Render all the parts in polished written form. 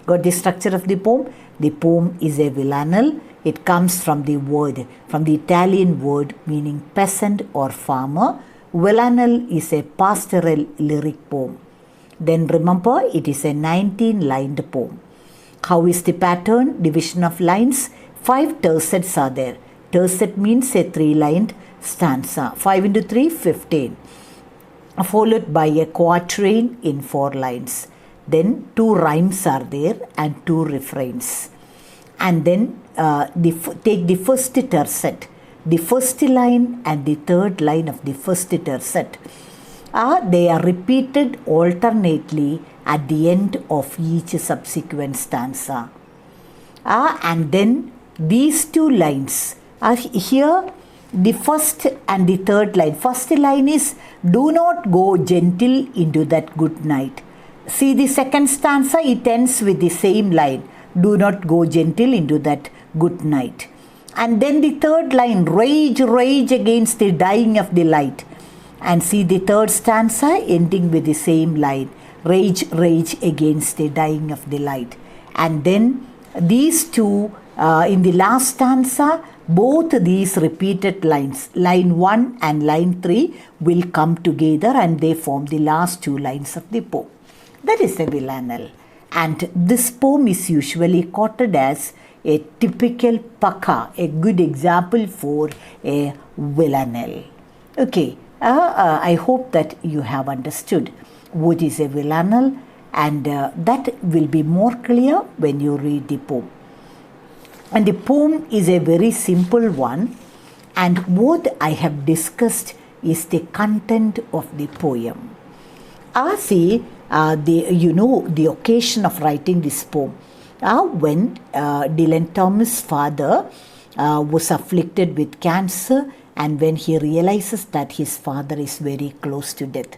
Got the structure of the poem? The poem is a villanelle. It comes from the Italian word meaning peasant or farmer. Villanelle is a pastoral lyric poem. Then remember, it is a 19-lined poem. How is the pattern? Division of lines. 5 tercets are there. Tercet means a 3-lined stanza. 5 into 3, 15. Followed by a quatrain in 4 lines. Then 2 rhymes are there and 2 refrains. And then take the first tercet. The first line and the third line of the first tercet. They are repeated alternately at the end of each subsequent stanza. And then these 2 lines are here. The first and the third line. First line is, do not go gentle into that good night. See the second stanza, it ends with the same line. Do not go gentle into that good night. And then the third line, rage, rage against the dying of the light. And see the third stanza ending with the same line. Rage, rage against the dying of the light. And then these 2, in the last stanza, both these repeated lines, line 1 and line 3, will come together and they form the last 2 lines of the poem. That is a villanelle. And this poem is usually quoted as a typical paka, a good example for a villanelle. Okay, I hope that you have understood what is a villanelle, and that will be more clear when you read the poem. And the poem is a very simple one, and what I have discussed is the content of the poem. See, the occasion of writing this poem. When Dylan Thomas' father was afflicted with cancer, and when he realizes that his father is very close to death.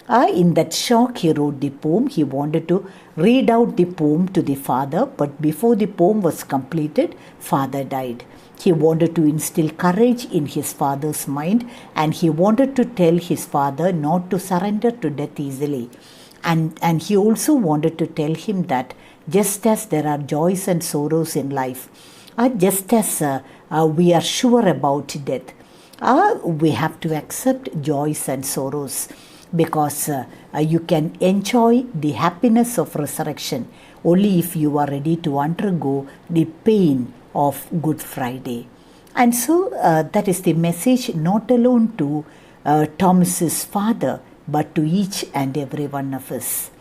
In that shock, he wrote the poem. He wanted to read out the poem to the father, but before the poem was completed, father died. He wanted to instill courage in his father's mind, and he wanted to tell his father not to surrender to death easily. And he also wanted to tell him that just as there are joys and sorrows in life, just as we are sure about death, we have to accept joys and sorrows, because you can enjoy the happiness of resurrection only if you are ready to undergo the pain of Good Friday. And so that is the message not alone to Thomas's father, but to each and every one of us.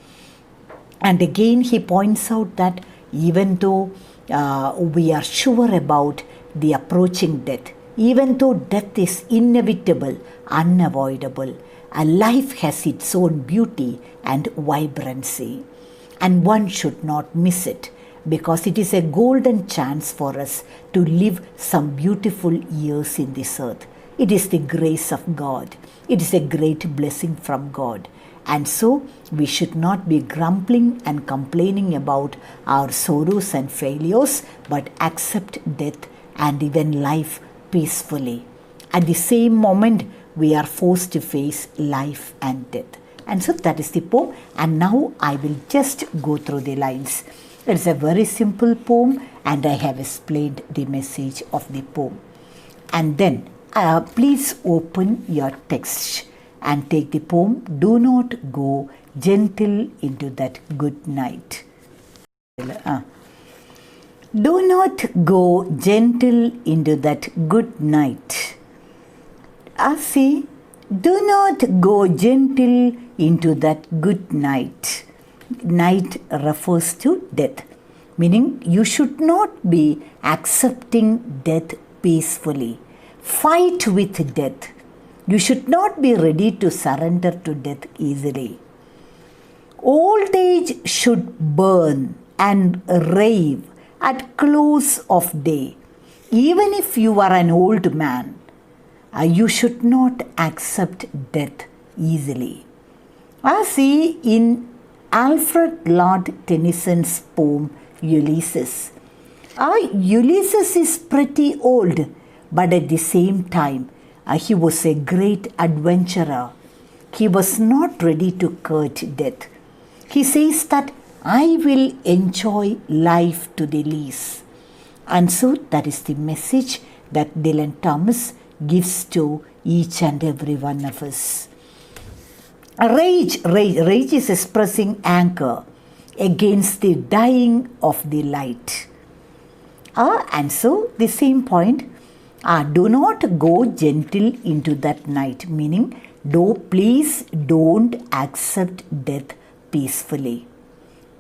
And again he points out that even though we are sure about the approaching death, even though death is inevitable, unavoidable, a life has its own beauty and vibrancy, and one should not miss it, because it is a golden chance for us to live some beautiful years in this earth. It is the grace of God. It is a great blessing from God. And so we should not be grumbling and complaining about our sorrows and failures, but accept death and even life peacefully. At the same moment, we are forced to face life and death. And so that is the poem. And now I will just go through the lines. It is a very simple poem, and I have explained the message of the poem. And then please open your text and take the poem. Do not go gentle into that good night. Do not go gentle into that good night. See, do not go gentle into that good night. Night refers to death, meaning you should not be accepting death peacefully. Fight with death. You should not be ready to surrender to death easily. Old age should burn and rave at close of day. Even if you are an old man, you should not accept death easily. See, in Alfred Lord Tennyson's poem Ulysses, Ulysses is pretty old, but at the same time, he was a great adventurer. He was not ready to court death. He says that I will enjoy life to the least. And so that is the message that Dylan Thomas gives to each and every one of us. Rage is expressing anger against the dying of the light. And so the same point, do not go gentle into that night, meaning please don't accept death peacefully,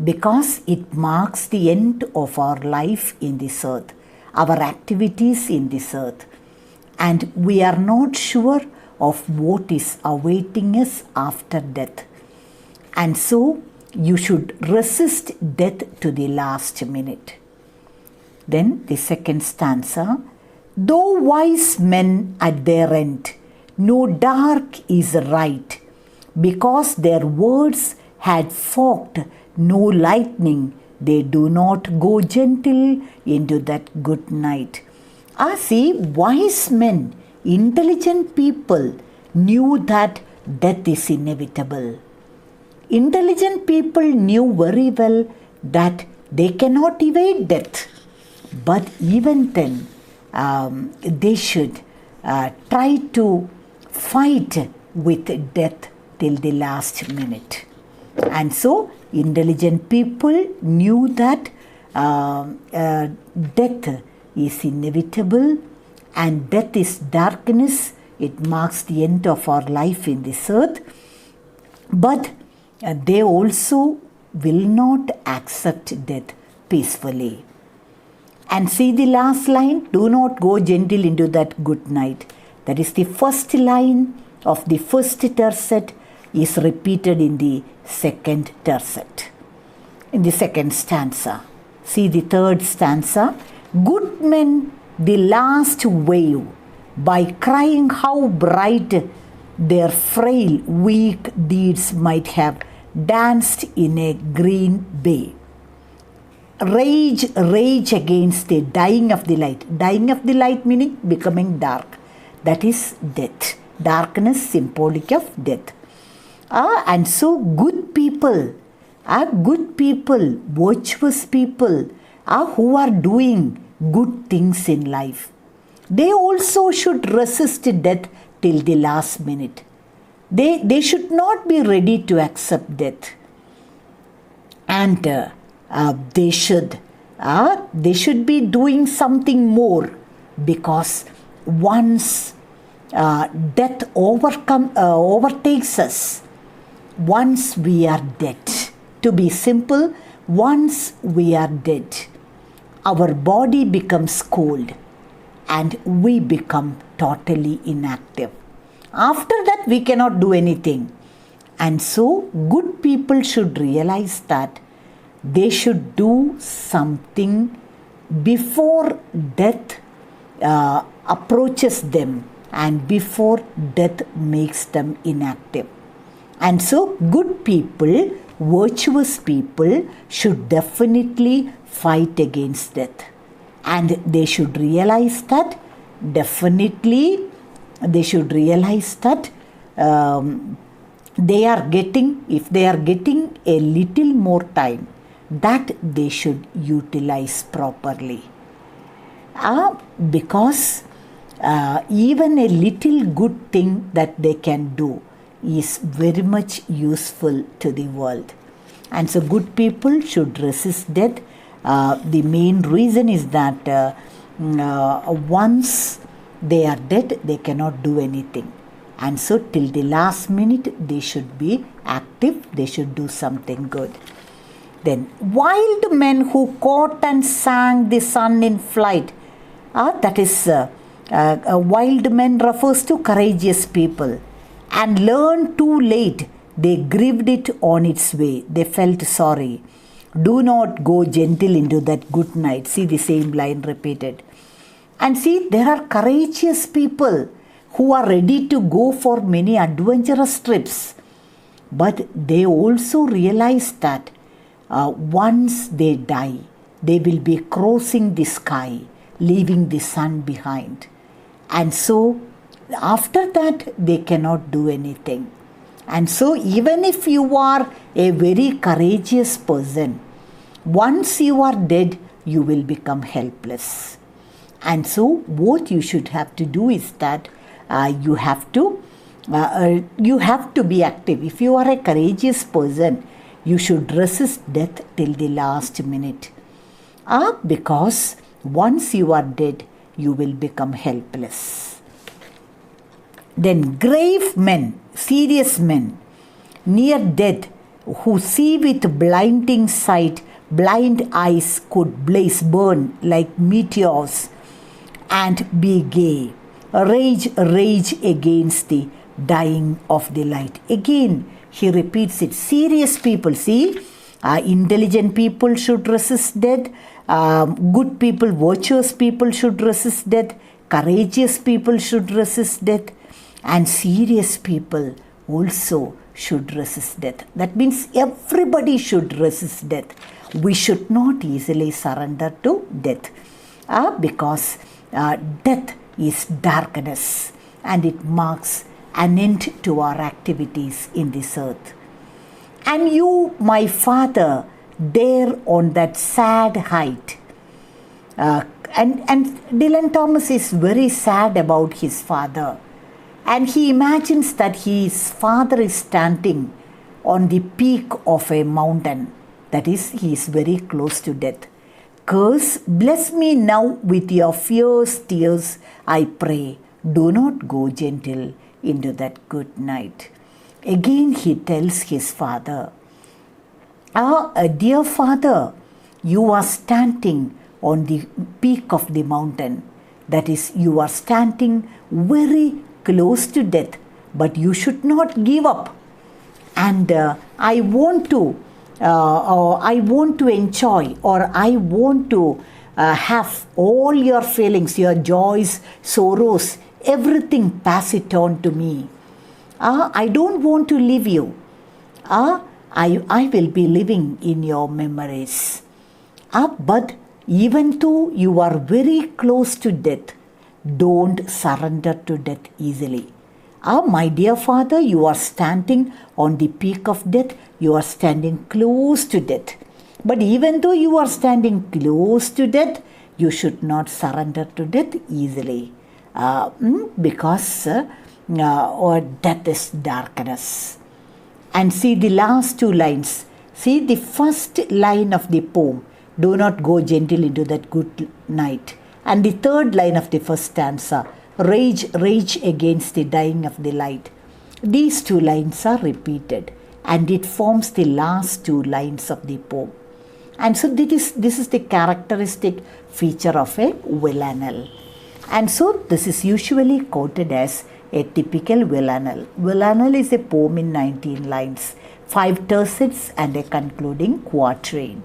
because it marks the end of our life in this earth, our activities in this earth, and we are not sure of what is awaiting us after death. And so you should resist death to the last minute. Then the second stanza, though wise men at their end know dark is right, because their words had forked no lightning, they do not go gentle into that good night. See, wise men, intelligent people knew that death is inevitable. Intelligent people knew very well that they cannot evade death. But even then, they should try to fight with death till the last minute. And so, intelligent people knew that death is inevitable, and death is darkness. It marks the end of our life in this earth. But they also will not accept death peacefully. And see the last line, do not go gentle into that good night. That is the first line of the first tercet is repeated in the second tercet, in the second stanza. See the third stanza, good men the last wave by crying how bright their frail weak deeds might have danced in a green bay. Rage against the dying of the light. Dying of the light meaning becoming dark. That is death. Darkness symbolic of death. And so good people, virtuous people who are doing good things in life, they also should resist death till the last minute. They should not be ready to accept death. And they should be doing something more, because once death overtakes us, once we are dead, to be simple, once we are dead, our body becomes cold and we become totally inactive. After that, we cannot do anything. And so, good people should realize that they should do something before death approaches them and before death makes them inactive. And so, good people, virtuous people should definitely fight against death. And they should realize that, if they are getting a little more time, that they should utilize properly. Because even a little good thing that they can do is very much useful to the world. And so good people should resist death. The main reason is that once they are dead, they cannot do anything. And so till the last minute, they should be active, they should do something good. Then, wild men who caught and sang the sun in flight. That is, wild men refers to courageous people. And learned too late, they grieved it on its way. They felt sorry. Do not go gentle into that good night. See the same line repeated. And see, there are courageous people who are ready to go for many adventurous trips. But they also realize that once they die, they will be crossing the sky, leaving the sun behind. And so, after that, they cannot do anything. And so even if you are a very courageous person, once you are dead, you will become helpless. And so what you should have to do is that you have to be active. If you are a courageous person, you should resist death till the last minute. Because once you are dead, you will become helpless. Then grave men, serious men, near death, who see with blinding sight, blind eyes could burn like meteors and be gay. Rage against the dying of the light. Again, he repeats it. Serious people, see, intelligent people should resist death. Good people, virtuous people should resist death. Courageous people should resist death. And serious people also should resist death. That means everybody should resist death. We should not easily surrender to death. Because death is darkness and it marks an end to our activities in this earth. And you, my father, there on that sad height. And Dylan Thomas is very sad about his father. And he imagines that his father is standing on the peak of a mountain. That is, he is very close to death. Curse, bless me now with your fierce tears, I pray. Do not go gentle into that good night. Again he tells his father, dear father, you are standing on the peak of the mountain. That is, you are standing very close to death, but you should not give up. And I want to enjoy, or I want to have all your feelings, your joys, sorrows, everything, pass it on to me. I don't want to leave you. I will be living in your memories. But even though you are very close to death, don't surrender to death easily. My dear father, you are standing on the peak of death. You are standing close to death. But even though you are standing close to death, you should not surrender to death easily. Because death is darkness. And see the last two lines. See the first line of the poem. Do not go gentle into that good night. And the third line of the first stanza. Rage against the dying of the light. These two lines are repeated, and it forms the last two lines of the poem. And so this is the characteristic feature of a villanelle. And so this is usually quoted as a typical villanelle. Villanelle is a poem in 19 lines, 5 tercets and a concluding quatrain.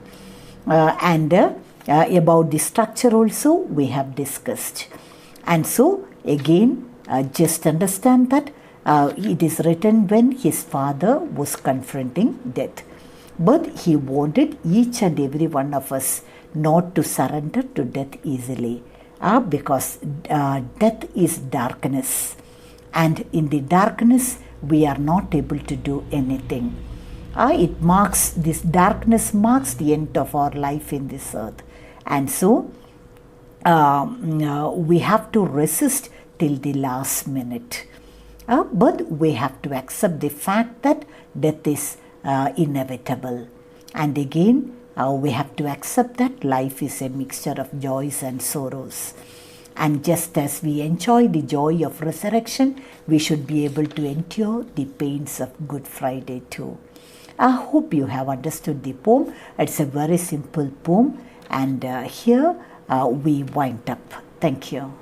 About the structure also we have discussed. And so again, just understand that it is written when his father was confronting death. But he wanted each and every one of us not to surrender to death easily. Because death is darkness. And in the darkness, we are not able to do anything. This darkness marks the end of our life in this earth. And so, we have to resist till the last minute. But we have to accept the fact that death is inevitable. And again, we have to accept that life is a mixture of joys and sorrows. And just as we enjoy the joy of resurrection, we should be able to endure the pains of Good Friday too. I hope you have understood the poem. It's a very simple poem. And here we wind up. Thank you.